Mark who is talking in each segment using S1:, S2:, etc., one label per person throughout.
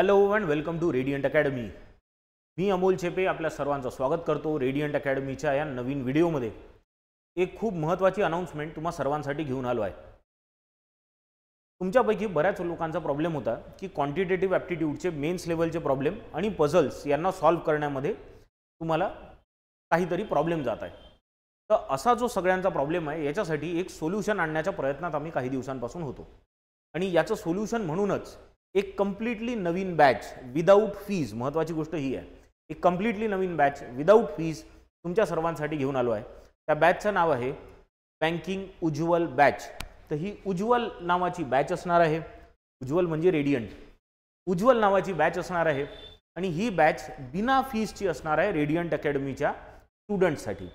S1: Hello and welcome to radiant academy. मी अमोल चेपे आपल्या सर्वांचं स्वागत करतो रेडियंट अकॅडमीच्या या नवीन व्हिडिओमध्ये। एक खूप महत्त्वाची अनाउन्समेंट तुम्हा सर्वांसाठी घेऊन आलो आहे। तुमच्यापैकी बऱ्याच लोकांचा प्रॉब्लेम होता की क्वांटिटेटिव्ह ॲप्टिट्यूडचे मेन्स लेवलचे प्रॉब्लेम आणि पझल्स यांना सॉल्व्ह करण्यामध्ये तुम्हाला काहीतरी प्रॉब्लेम जात आहे। तर असा जो सगळ्यांचा प्रॉब्लेम आहे याच्यासाठी एक सोल्यूशन आणण्याच्या प्रयत्नात आम्ही काही दिवसांपासून होतो आणि याचं सोल्यूशन म्हणूनच एक कंप्लीटली नवीन बॅच विदाउट फीज, महत्त्वाची गोष्ट ही आहे, एक कंप्लीटली नवीन बॅच विदाउट फीज तुमच्या सर्वांसाठी घेऊन आलो आहे। त्या बॅचचं नाव आहे बँकिंग उज्ज्वल बॅच। तर ही उज्ज्वल नावाची बॅच असणार आहे। उज्ज्वल म्हणजे रेडियंट, उज्ज्वल नावाची बॅच असणार आहे आणि ही बॅच बिना फीजची असणार आहे रेडियंट अकॅडमीच्या स्टुडंट्ससाठी।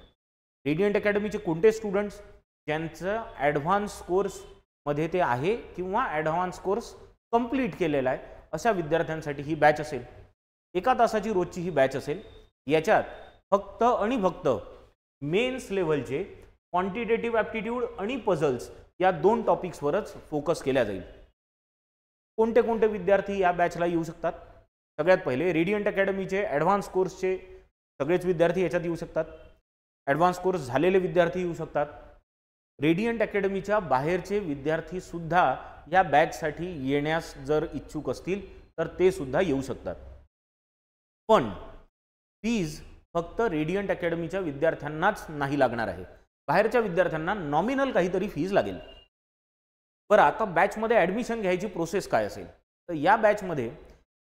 S1: रेडियंट अकॅडमीचे कोणते स्टुडंट्स ज्यांचं ॲडव्हान्स कोर्समध्ये ते आहे किंवा ॲडव्हान्स कोर्स कंप्लीट केलेला आहे अशा विद्यार्थ्यांसाठी ही बॅच असेल। 1 तासाची रोजची ही बॅच असेल। याच्यात फक्त आणि फक्त मेन्स लेव्हलचे क्वांटिटेटिव्ह ॲप्टिट्यूड आणि पझल्स या 2 टॉपिक्सवरच फोकस केला जाईल। कोणते कोणते विद्यार्थी या बॅचला येऊ शकतात? सगळ्यात पहिले रेडियंट अकॅडमीचे ॲडव्हान्स कोर्सचे सगळेच विद्यार्थी याच्यात येऊ शकतात। ॲडव्हान्स कोर्स झालेले विद्यार्थी येऊ शकतात। रेडियंट अकॅडमीच्या बाहेरचे विद्यार्थी सुद्धा या बॅचसाठी येण्यास जर इच्छुक असतील तर ते सुद्धा येऊ शकतात। पण फीज फक्त रेडियंट अकॅडमीच्या विद्यार्थ्यांनाच नाही लागणार आहे, बाहेरच्या विद्यार्थ्यांना नॉमिनल काहीतरी फीज लागेल। बरं, आता बॅचमध्ये ॲडमिशन घ्यायची प्रोसेस काय असेल? तर या बॅचमध्ये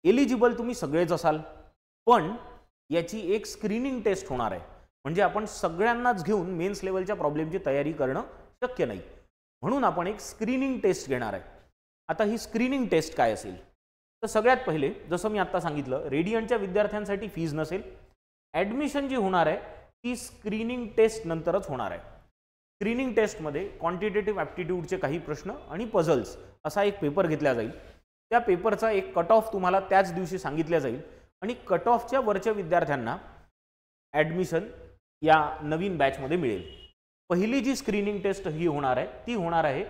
S1: एलिजिबल तुम्ही सगळेच असाल, पण याची एक स्क्रीनिंग टेस्ट होणार आहे। म्हणजे आपण सगळ्यांनाच घेऊन मेन्स लेवलच्या प्रॉब्लेमची तयारी करणं शक्य नाही, म्हणून आपण एक स्क्रीनिंग टेस्ट घेणार आहे। आता ही स्क्रीनिंग टेस्ट काय असेल? तर सगळ्यात पहिले जसं मी आत्ता सांगितलं, रेडियंटच्या विद्यार्थ्यांसाठी फीज नसेल। ॲडमिशन जी होणार आहे ती स्क्रीनिंग टेस्ट नंतरच होणार आहे। स्क्रीनिंग टेस्टमध्ये क्वांटिटेटिव्ह ॲप्टिट्यूडचे काही प्रश्न आणि पझल्स असा एक पेपर घेतला जाईल। त्या पेपरचा एक कट ऑफ तुम्हाला त्याच दिवशी सांगितल्या जाईल आणि कट ऑफच्या वरच्या विद्यार्थ्यांना ॲडमिशन या नवीन बॅचमध्ये मिळेल। पहिली जी स्क्रीनिंग टेस्ट ही होणार आहे ती होणार आहे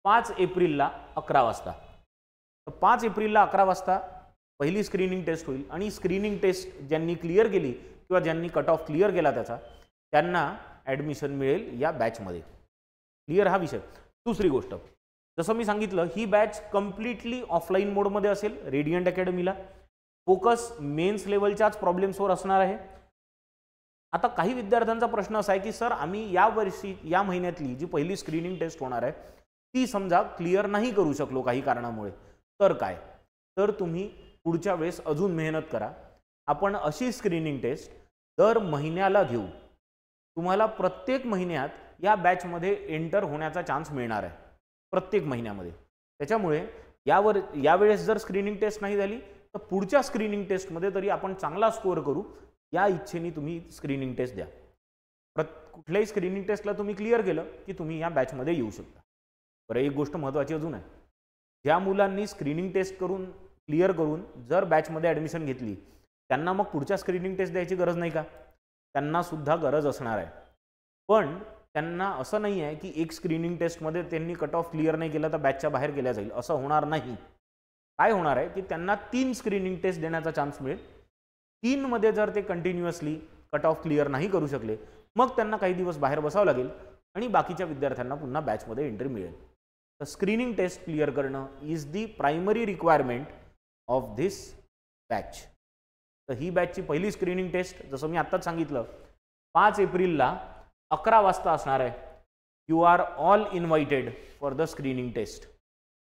S1: 5 एप्रिलला 11 वाजता। तर 5 एप्रिलला 11 वाजता पहिली स्क्रीनिंग टेस्ट होईल आणि स्क्रीनिंग टेस्ट ज्यांनी क्लिअर केली किंवा ज्यांनी कट ऑफ क्लिअर केला त्यांना ॲडमिशन मिळेल या बॅचमध्ये। क्लिअर हा विषय। दुसरी गोष्ट, जसं मी सांगितलं, ही बॅच कंप्लीटली ऑफलाईन मोडमध्ये असेल। रेडियंट अकॅडमीला फोकस मेन्स लेवलच्याच प्रॉब्लेम्सवर असणार आहे। आता काही विद्यार्थ्यांचा प्रश्न असा आहे की सर, आम्ही यावर्षी या महिन्यातली जी पहिली स्क्रीनिंग टेस्ट होणार आहे ती समजा क्लिअर नाही करू शकलो काही कारणामुळे, तर काय? तर तुम्ही पुढच्या वेळेस अजून मेहनत करा। आपण अशी स्क्रीनिंग टेस्ट दर महिन्याला घेऊ। तुम्हाला प्रत्येक महिन्यात या बॅचमध्ये एंटर होण्याचा चान्स मिळणार आहे, प्रत्येक महिन्यामध्ये। त्याच्यामुळे यावेळेस जर स्क्रीनिंग टेस्ट नाही झाली तर पुढच्या स्क्रीनिंग टेस्टमध्ये तरी आपण चांगला स्कोअर करू या इच्छेने तुम्ही स्क्रीनिंग टेस्ट द्या। कुठल्याही स्क्रीनिंग टेस्टला तुम्ही क्लिअर केलं की तुम्ही या बॅचमध्ये येऊ शकता। बरं, एक गोष्ट महत्त्वाची अजून आहे, ज्या मुलांनी स्क्रीनिंग टेस्ट क्लिअर करून जर बॅचमध्ये ॲडमिशन घेतली त्यांना मग पुढच्या स्क्रीनिंग टेस्ट द्यायची गरज नाही का? त्यांना सुद्धा गरज असणार आहे। पण त्यांना असं नाही आहे की एक स्क्रीनिंग टेस्टमध्ये त्यांनी कट ऑफ क्लिअर नाही केला तर बॅचच्या बाहेर केल्या जाईल, असं होणार नाही। काय होणार आहे की त्यांना 3 स्क्रीनिंग टेस्ट देण्याचा चान्स मिळेल। 3 मध्ये जर ते कंटिन्युअसली कट ऑफ क्लिअर नाही करू शकले मग त्यांना काही दिवस बाहेर बसावं लागेल आणि बाकीच्या विद्यार्थ्यांना पुन्हा बॅचमध्ये एंट्री मिळेल। तर स्क्रीनिंग टेस्ट क्लिअर करणं is the primary requirement of this batch. तर ही बॅचची पहिली स्क्रीनिंग टेस्ट जसं मी आत्ताच सांगितलं 5 एप्रिलला 11 वाजता असणार आहे। You are all invited for the screening test.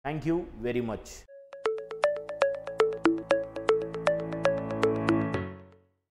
S1: Thank you very much.